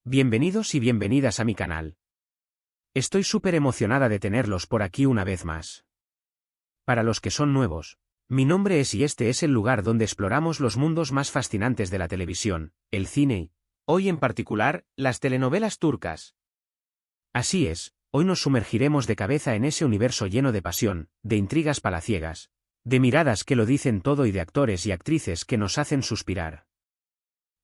Bienvenidos y bienvenidas a mi canal. Estoy súper emocionada de tenerlos por aquí una vez más. Para los que son nuevos, mi nombre es y este es el lugar donde exploramos los mundos más fascinantes de la televisión, el cine y, hoy en particular, las telenovelas turcas. Así es, hoy nos sumergiremos de cabeza en ese universo lleno de pasión, de intrigas palaciegas, de miradas que lo dicen todo y de actores y actrices que nos hacen suspirar.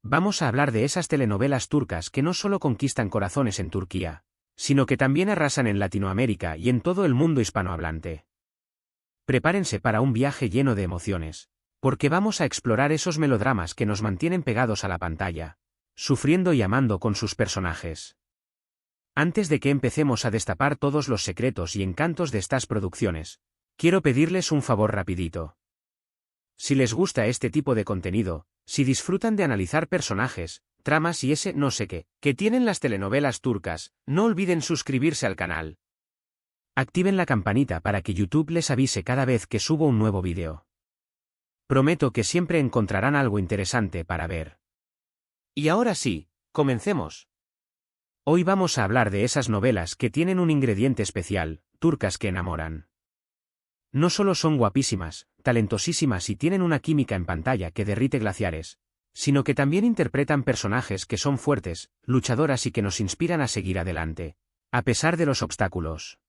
Vamos a hablar de esas telenovelas turcas que no solo conquistan corazones en Turquía, sino que también arrasan en Latinoamérica y en todo el mundo hispanohablante. Prepárense para un viaje lleno de emociones, porque vamos a explorar esos melodramas que nos mantienen pegados a la pantalla, sufriendo y amando con sus personajes. Antes de que empecemos a destapar todos los secretos y encantos de estas producciones, quiero pedirles un favor rapidito. Si les gusta este tipo de contenido, si disfrutan de analizar personajes, tramas y ese no sé qué, que tienen las telenovelas turcas, no olviden suscribirse al canal. Activen la campanita para que YouTube les avise cada vez que subo un nuevo vídeo. Prometo que siempre encontrarán algo interesante para ver. Y ahora sí, comencemos. Hoy vamos a hablar de esas novelas que tienen un ingrediente especial, turcas que enamoran. No solo son guapísimas, talentosísimas y tienen una química en pantalla que derrite glaciares, sino que también interpretan personajes que son fuertes, luchadoras y que nos inspiran a seguir adelante, a pesar de los obstáculos.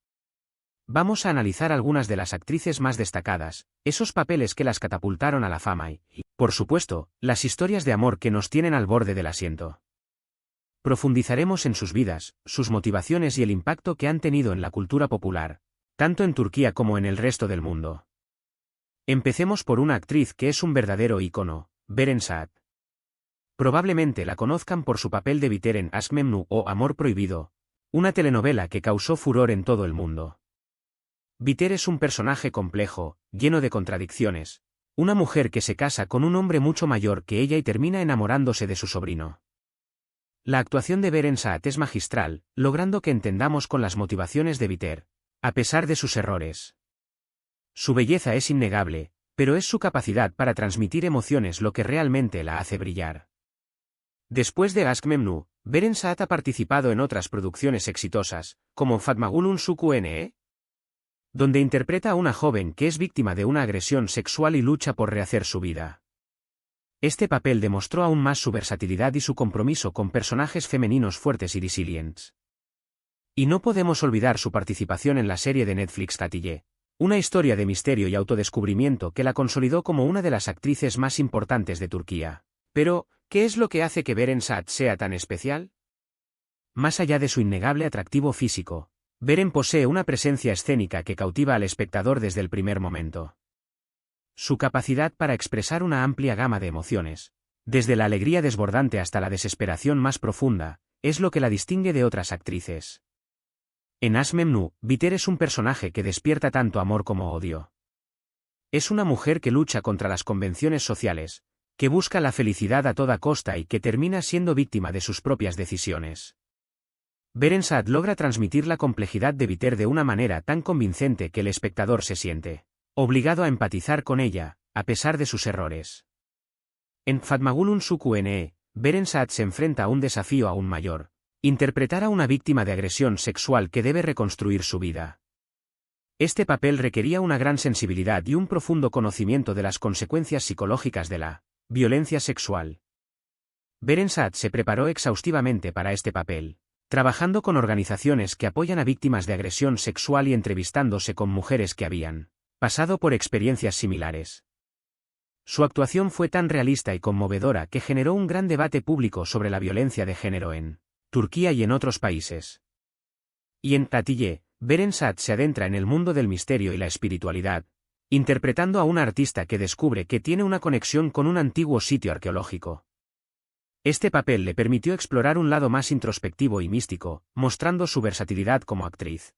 Vamos a analizar algunas de las actrices más destacadas, esos papeles que las catapultaron a la fama y, por supuesto, las historias de amor que nos tienen al borde del asiento. Profundizaremos en sus vidas, sus motivaciones y el impacto que han tenido en la cultura popular, tanto en Turquía como en el resto del mundo. Empecemos por una actriz que es un verdadero ícono, Beren Saat. Probablemente la conozcan por su papel de Biter en Aşk Memnu o Amor Prohibido, una telenovela que causó furor en todo el mundo. Biter es un personaje complejo, lleno de contradicciones, una mujer que se casa con un hombre mucho mayor que ella y termina enamorándose de su sobrino. La actuación de Beren Saat es magistral, logrando que entendamos con las motivaciones de Biter, a pesar de sus errores. Su belleza es innegable, pero es su capacidad para transmitir emociones lo que realmente la hace brillar. Después de Aşk Memnu, Beren Saat ha participado en otras producciones exitosas, como Fatma Gül'ün Suku, donde interpreta a una joven que es víctima de una agresión sexual y lucha por rehacer su vida. Este papel demostró aún más su versatilidad y su compromiso con personajes femeninos fuertes y resilientes. Y no podemos olvidar su participación en la serie de Netflix Hatice, una historia de misterio y autodescubrimiento que la consolidó como una de las actrices más importantes de Turquía. Pero, ¿qué es lo que hace que Beren Saat sea tan especial? Más allá de su innegable atractivo físico, Beren posee una presencia escénica que cautiva al espectador desde el primer momento. Su capacidad para expresar una amplia gama de emociones, desde la alegría desbordante hasta la desesperación más profunda, es lo que la distingue de otras actrices. En Aşk Memnu, Biter es un personaje que despierta tanto amor como odio. Es una mujer que lucha contra las convenciones sociales, que busca la felicidad a toda costa y que termina siendo víctima de sus propias decisiones. Beren Saat logra transmitir la complejidad de Biter de una manera tan convincente que el espectador se siente obligado a empatizar con ella, a pesar de sus errores. En Fatma Gül'ün Suku, Beren Saat se enfrenta a un desafío aún mayor: interpretar a una víctima de agresión sexual que debe reconstruir su vida. Este papel requería una gran sensibilidad y un profundo conocimiento de las consecuencias psicológicas de la violencia sexual. Beren Saat se preparó exhaustivamente para este papel, trabajando con organizaciones que apoyan a víctimas de agresión sexual y entrevistándose con mujeres que habían pasado por experiencias similares. Su actuación fue tan realista y conmovedora que generó un gran debate público sobre la violencia de género en Turquía y en otros países. Y en Hatice, Beren Saat se adentra en el mundo del misterio y la espiritualidad, interpretando a una artista que descubre que tiene una conexión con un antiguo sitio arqueológico. Este papel le permitió explorar un lado más introspectivo y místico, mostrando su versatilidad como actriz.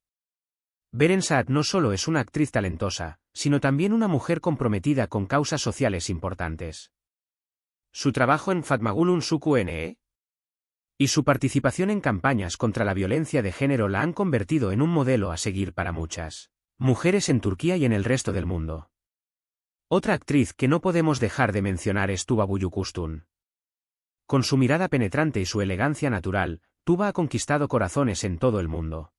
Beren Saat no solo es una actriz talentosa, sino también una mujer comprometida con causas sociales importantes. Su trabajo en Fatma Gül'ün Suku, y su participación en campañas contra la violencia de género la han convertido en un modelo a seguir para muchas mujeres en Turquía y en el resto del mundo. Otra actriz que no podemos dejar de mencionar es Tuba Büyüküstün. Con su mirada penetrante y su elegancia natural, Tuba ha conquistado corazones en todo el mundo.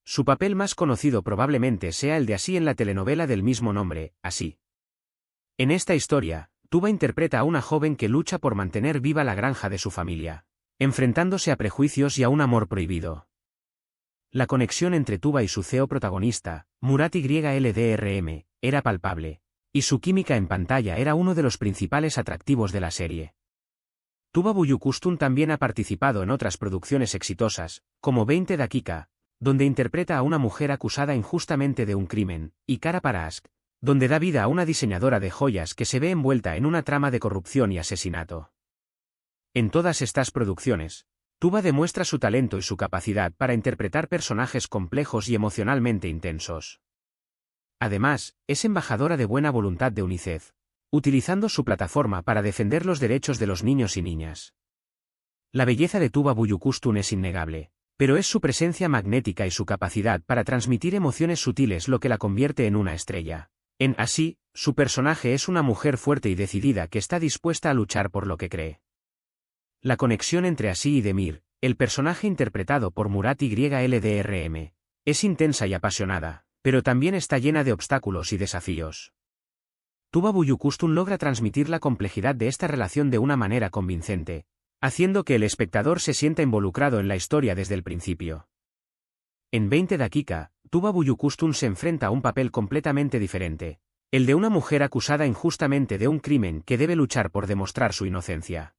Su papel más conocido probablemente sea el de Así en la telenovela del mismo nombre, Así. En esta historia, Tuba interpreta a una joven que lucha por mantener viva la granja de su familia, enfrentándose a prejuicios y a un amor prohibido. La conexión entre Tuba y su CEO protagonista, Murat YLDRM, era palpable, y su química en pantalla era uno de los principales atractivos de la serie. Tuba Büyüküstün también ha participado en otras producciones exitosas, como 20 Dakika, donde interpreta a una mujer acusada injustamente de un crimen, y Kara para Aşk, donde da vida a una diseñadora de joyas que se ve envuelta en una trama de corrupción y asesinato. En todas estas producciones, Tuba demuestra su talento y su capacidad para interpretar personajes complejos y emocionalmente intensos. Además, es embajadora de buena voluntad de UNICEF, utilizando su plataforma para defender los derechos de los niños y niñas. La belleza de Tuba Büyüküstün es innegable, pero es su presencia magnética y su capacidad para transmitir emociones sutiles lo que la convierte en una estrella. En Así, su personaje es una mujer fuerte y decidida que está dispuesta a luchar por lo que cree. La conexión entre Así y Demir, el personaje interpretado por Murat YLDRM, es intensa y apasionada, pero también está llena de obstáculos y desafíos. Tuba Büyüküstün logra transmitir la complejidad de esta relación de una manera convincente, haciendo que el espectador se sienta involucrado en la historia desde el principio. En 20 Dakika, Tuba Büyüküstün se enfrenta a un papel completamente diferente, el de una mujer acusada injustamente de un crimen que debe luchar por demostrar su inocencia.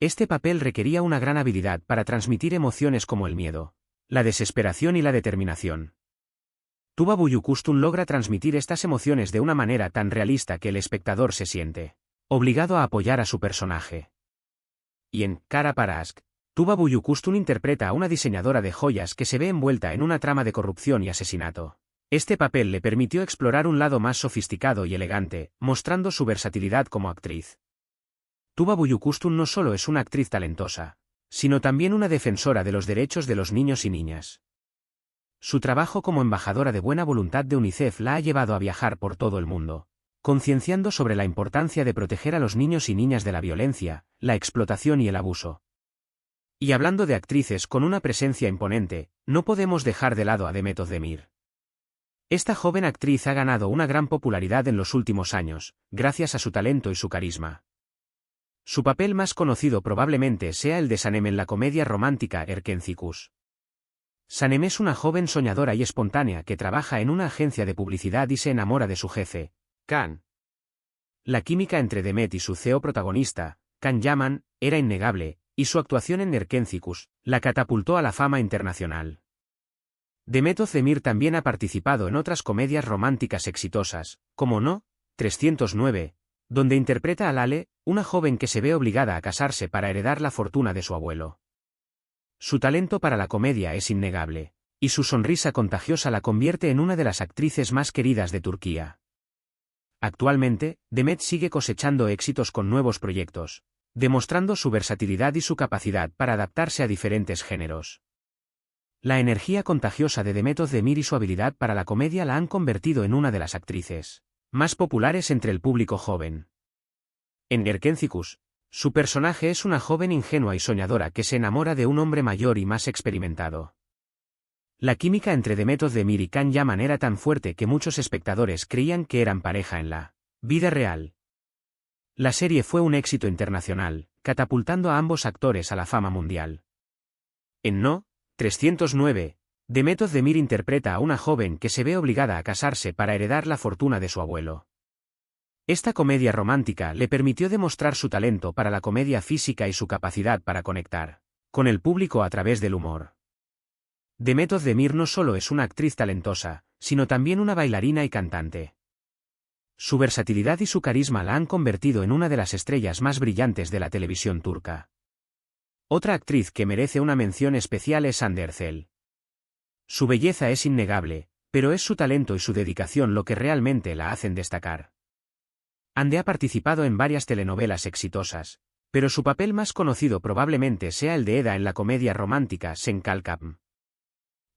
Este papel requería una gran habilidad para transmitir emociones como el miedo, la desesperación y la determinación. Tuba Büyüküstün logra transmitir estas emociones de una manera tan realista que el espectador se siente obligado a apoyar a su personaje. Y en Kara para Aşk, Tuba Büyüküstün interpreta a una diseñadora de joyas que se ve envuelta en una trama de corrupción y asesinato. Este papel le permitió explorar un lado más sofisticado y elegante, mostrando su versatilidad como actriz. Tuba Büyüküstün no solo es una actriz talentosa, sino también una defensora de los derechos de los niños y niñas. Su trabajo como embajadora de buena voluntad de UNICEF la ha llevado a viajar por todo el mundo, concienciando sobre la importancia de proteger a los niños y niñas de la violencia, la explotación y el abuso. Y hablando de actrices con una presencia imponente, no podemos dejar de lado a Demet Özdemir. Esta joven actriz ha ganado una gran popularidad en los últimos años, gracias a su talento y su carisma. Su papel más conocido probablemente sea el de Sanem en la comedia romántica Erkencikus. Sanem es una joven soñadora y espontánea que trabaja en una agencia de publicidad y se enamora de su jefe, Can. La química entre Demet y su CEO protagonista, Can Yaman, era innegable, y su actuación en Erkencikus la catapultó a la fama internacional. Demet Özdemir también ha participado en otras comedias románticas exitosas, como No. 309, donde interpreta a Lale, una joven que se ve obligada a casarse para heredar la fortuna de su abuelo. Su talento para la comedia es innegable, y su sonrisa contagiosa la convierte en una de las actrices más queridas de Turquía. Actualmente, Demet sigue cosechando éxitos con nuevos proyectos, demostrando su versatilidad y su capacidad para adaptarse a diferentes géneros. La energía contagiosa de Demet Özdemir y su habilidad para la comedia la han convertido en una de las actrices más populares entre el público joven. En Erkencikus, su personaje es una joven ingenua y soñadora que se enamora de un hombre mayor y más experimentado. La química entre Demet Özdemir y Can Yaman era tan fuerte que muchos espectadores creían que eran pareja en la vida real. La serie fue un éxito internacional, catapultando a ambos actores a la fama mundial. En No. 309, Demet Özdemir interpreta a una joven que se ve obligada a casarse para heredar la fortuna de su abuelo. Esta comedia romántica le permitió demostrar su talento para la comedia física y su capacidad para conectar con el público a través del humor. Demet Özdemir no solo es una actriz talentosa, sino también una bailarina y cantante. Su versatilidad y su carisma la han convertido en una de las estrellas más brillantes de la televisión turca. Otra actriz que merece una mención especial es Hande Erçel. Su belleza es innegable, pero es su talento y su dedicación lo que realmente la hacen destacar. Hande ha participado en varias telenovelas exitosas, pero su papel más conocido probablemente sea el de Eda en la comedia romántica Sen Kalkam.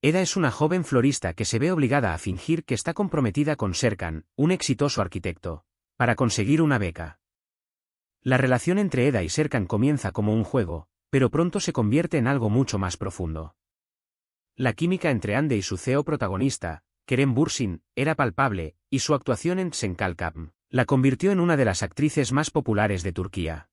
Eda es una joven florista que se ve obligada a fingir que está comprometida con Serkan, un exitoso arquitecto, para conseguir una beca. La relación entre Eda y Serkan comienza como un juego, pero pronto se convierte en algo mucho más profundo. La química entre Hande y su CEO protagonista, Kerem Bürsin, era palpable, y su actuación en Tsenkalkam la convirtió en una de las actrices más populares de Turquía.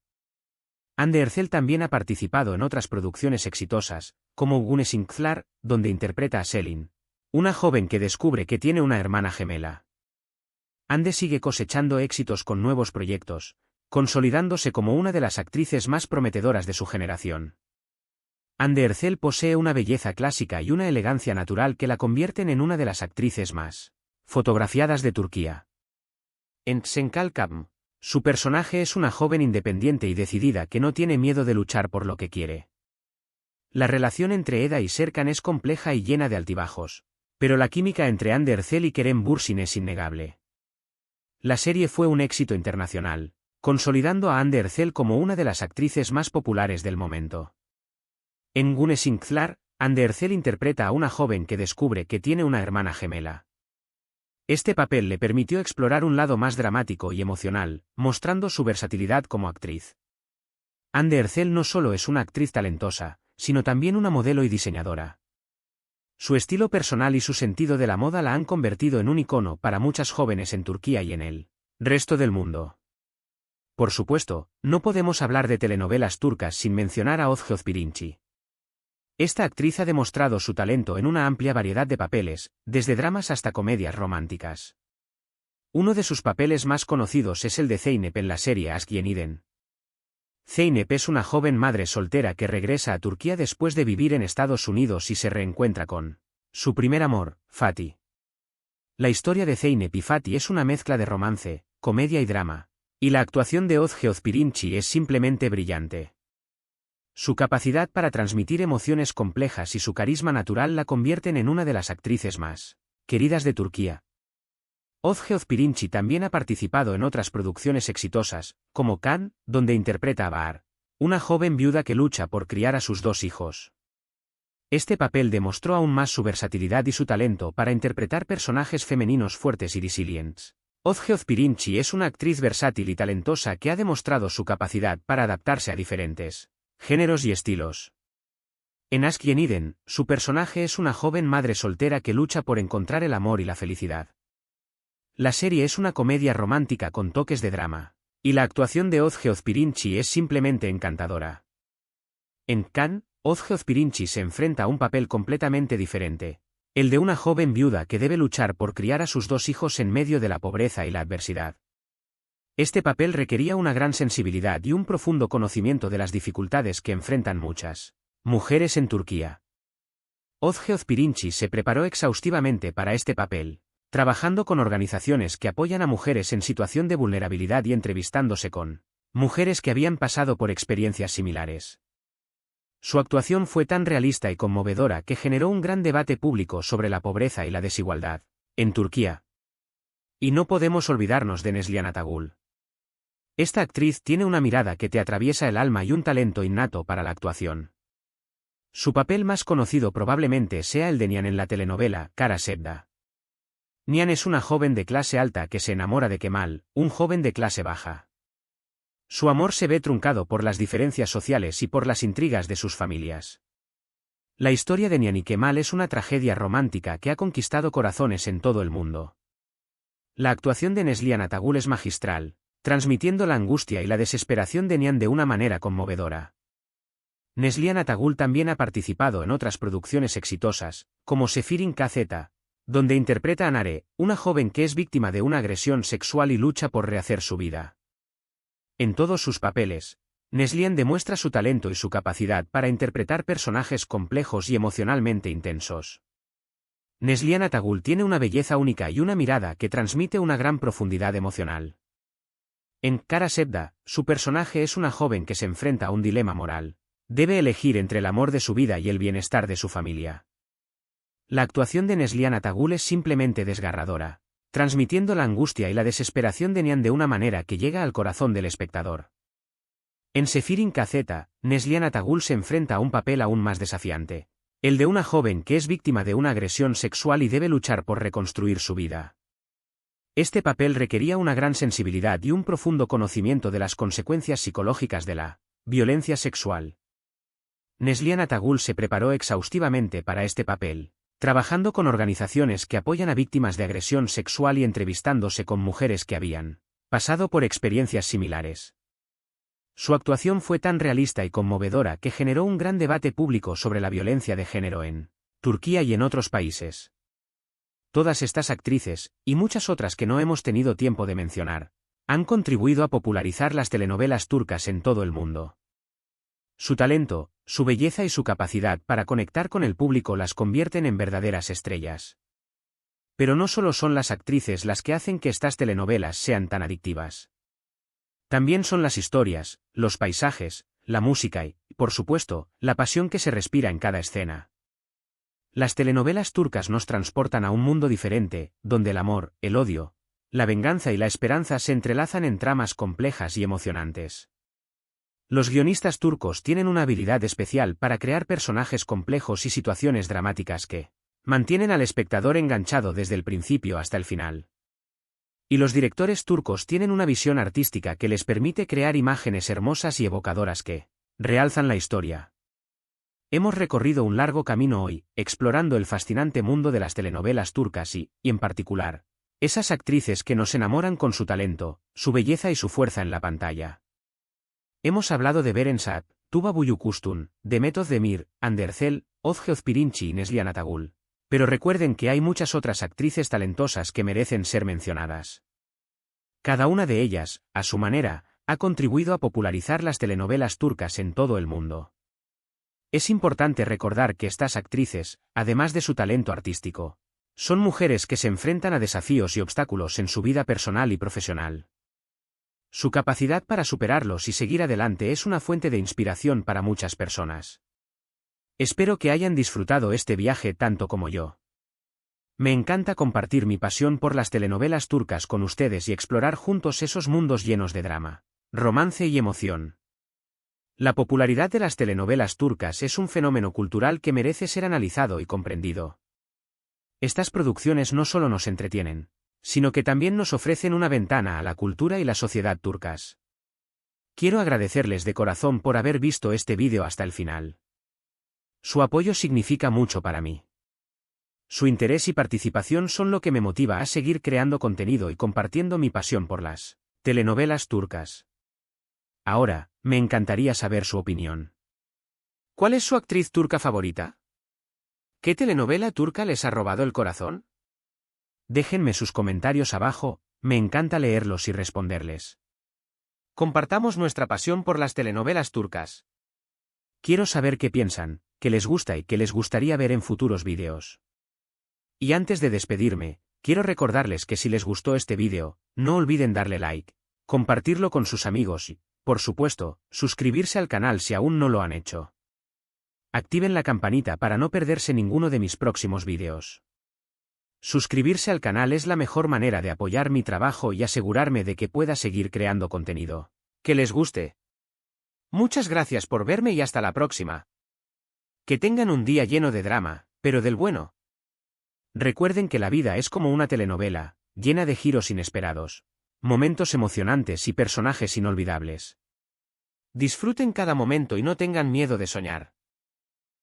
Hande Erçel también ha participado en otras producciones exitosas, como Güneş İnkizler, donde interpreta a Selin, una joven que descubre que tiene una hermana gemela. Hande sigue cosechando éxitos con nuevos proyectos, consolidándose como una de las actrices más prometedoras de su generación. Hande Erçel posee una belleza clásica y una elegancia natural que la convierten en una de las actrices más fotografiadas de Turquía. En Tsenkalkam, su personaje es una joven independiente y decidida que no tiene miedo de luchar por lo que quiere. La relación entre Eda y Serkan es compleja y llena de altibajos, pero la química entre Hande Erçel y Kerem Bürsin es innegable. La serie fue un éxito internacional, consolidando a Hande Erçel como una de las actrices más populares del momento. En Güneş İnkizler, Hande Erçel interpreta a una joven que descubre que tiene una hermana gemela. Este papel le permitió explorar un lado más dramático y emocional, mostrando su versatilidad como actriz. Hande Erçel no solo es una actriz talentosa, sino también una modelo y diseñadora. Su estilo personal y su sentido de la moda la han convertido en un icono para muchas jóvenes en Turquía y en el resto del mundo. Por supuesto, no podemos hablar de telenovelas turcas sin mencionar a Özge Özpirinçci. Esta actriz ha demostrado su talento en una amplia variedad de papeles, desde dramas hasta comedias románticas. Uno de sus papeles más conocidos es el de Zeynep en la serie Aşk Yeniden. Zeynep es una joven madre soltera que regresa a Turquía después de vivir en Estados Unidos y se reencuentra con su primer amor, Fatih. La historia de Zeynep y Fatih es una mezcla de romance, comedia y drama, y la actuación de Özge Özpirinçci es simplemente brillante. Su capacidad para transmitir emociones complejas y su carisma natural la convierten en una de las actrices más queridas de Turquía. Özge Özpirinçci también ha participado en otras producciones exitosas, como Can, donde interpreta a Bahar, una joven viuda que lucha por criar a sus 2 hijos. Este papel demostró aún más su versatilidad y su talento para interpretar personajes femeninos fuertes y resilientes. Özge Özpirinçci es una actriz versátil y talentosa que ha demostrado su capacidad para adaptarse a diferentes géneros y estilos. En Aşk Yeniden, su personaje es una joven madre soltera que lucha por encontrar el amor y la felicidad. La serie es una comedia romántica con toques de drama, y la actuación de Özge Özpirinçci es simplemente encantadora. En Can, Özge Özpirinçci se enfrenta a un papel completamente diferente, el de una joven viuda que debe luchar por criar a sus 2 hijos en medio de la pobreza y la adversidad. Este papel requería una gran sensibilidad y un profundo conocimiento de las dificultades que enfrentan muchas mujeres en Turquía. Özge Özpirinçci se preparó exhaustivamente para este papel, trabajando con organizaciones que apoyan a mujeres en situación de vulnerabilidad y entrevistándose con mujeres que habían pasado por experiencias similares. Su actuación fue tan realista y conmovedora que generó un gran debate público sobre la pobreza y la desigualdad en Turquía. Y no podemos olvidarnos de Neslihan Atagül. Esta actriz tiene una mirada que te atraviesa el alma y un talento innato para la actuación. Su papel más conocido probablemente sea el de Nihan en la telenovela Kara Sevda. Nihan es una joven de clase alta que se enamora de Kemal, un joven de clase baja. Su amor se ve truncado por las diferencias sociales y por las intrigas de sus familias. La historia de Nihan y Kemal es una tragedia romántica que ha conquistado corazones en todo el mundo. La actuación de Neslihan Atagül es magistral, transmitiendo la angustia y la desesperación de Nihan de una manera conmovedora. Neslihan Atagül también ha participado en otras producciones exitosas, como Sefirin KZ, donde interpreta a Nare, una joven que es víctima de una agresión sexual y lucha por rehacer su vida. En todos sus papeles, Neslihan demuestra su talento y su capacidad para interpretar personajes complejos y emocionalmente intensos. Neslihan Atagül tiene una belleza única y una mirada que transmite una gran profundidad emocional. En Kara Sevda, su personaje es una joven que se enfrenta a un dilema moral. Debe elegir entre el amor de su vida y el bienestar de su familia. La actuación de Neslihan Atagül es simplemente desgarradora, transmitiendo la angustia y la desesperación de Nihan de una manera que llega al corazón del espectador. En Sefirin KZ, Neslihan Atagül se enfrenta a un papel aún más desafiante, el de una joven que es víctima de una agresión sexual y debe luchar por reconstruir su vida. Este papel requería una gran sensibilidad y un profundo conocimiento de las consecuencias psicológicas de la violencia sexual. Nesliana Tagul se preparó exhaustivamente para este papel, trabajando con organizaciones que apoyan a víctimas de agresión sexual y entrevistándose con mujeres que habían pasado por experiencias similares. Su actuación fue tan realista y conmovedora que generó un gran debate público sobre la violencia de género en Turquía y en otros países. Todas estas actrices, y muchas otras que no hemos tenido tiempo de mencionar, han contribuido a popularizar las telenovelas turcas en todo el mundo. Su talento, su belleza y su capacidad para conectar con el público las convierten en verdaderas estrellas. Pero no solo son las actrices las que hacen que estas telenovelas sean tan adictivas. También son las historias, los paisajes, la música y, por supuesto, la pasión que se respira en cada escena. Las telenovelas turcas nos transportan a un mundo diferente, donde el amor, el odio, la venganza y la esperanza se entrelazan en tramas complejas y emocionantes. Los guionistas turcos tienen una habilidad especial para crear personajes complejos y situaciones dramáticas que mantienen al espectador enganchado desde el principio hasta el final. Y los directores turcos tienen una visión artística que les permite crear imágenes hermosas y evocadoras que realzan la historia. Hemos recorrido un largo camino hoy, explorando el fascinante mundo de las telenovelas turcas y, en particular, esas actrices que nos enamoran con su talento, su belleza y su fuerza en la pantalla. Hemos hablado de Beren Saat, Tuba Büyüküstün, Demet Özdemir, Andersel, Özge Özpirinçci y Neslihan Atagul. Pero recuerden que hay muchas otras actrices talentosas que merecen ser mencionadas. Cada una de ellas, a su manera, ha contribuido a popularizar las telenovelas turcas en todo el mundo. Es importante recordar que estas actrices, además de su talento artístico, son mujeres que se enfrentan a desafíos y obstáculos en su vida personal y profesional. Su capacidad para superarlos y seguir adelante es una fuente de inspiración para muchas personas. Espero que hayan disfrutado este viaje tanto como yo. Me encanta compartir mi pasión por las telenovelas turcas con ustedes y explorar juntos esos mundos llenos de drama, romance y emoción. La popularidad de las telenovelas turcas es un fenómeno cultural que merece ser analizado y comprendido. Estas producciones no solo nos entretienen, sino que también nos ofrecen una ventana a la cultura y la sociedad turcas. Quiero agradecerles de corazón por haber visto este vídeo hasta el final. Su apoyo significa mucho para mí. Su interés y participación son lo que me motiva a seguir creando contenido y compartiendo mi pasión por las telenovelas turcas. Ahora, me encantaría saber su opinión. ¿Cuál es su actriz turca favorita? ¿Qué telenovela turca les ha robado el corazón? Déjenme sus comentarios abajo, me encanta leerlos y responderles. Compartamos nuestra pasión por las telenovelas turcas. Quiero saber qué piensan, qué les gusta y qué les gustaría ver en futuros vídeos. Y antes de despedirme, quiero recordarles que si les gustó este vídeo, no olviden darle like, compartirlo con sus amigos y, por supuesto, suscribirse al canal si aún no lo han hecho. Activen la campanita para no perderse ninguno de mis próximos vídeos. Suscribirse al canal es la mejor manera de apoyar mi trabajo y asegurarme de que pueda seguir creando contenido que les guste. Muchas gracias por verme y hasta la próxima. Que tengan un día lleno de drama, pero del bueno. Recuerden que la vida es como una telenovela, llena de giros inesperados, momentos emocionantes y personajes inolvidables. Disfruten cada momento y no tengan miedo de soñar.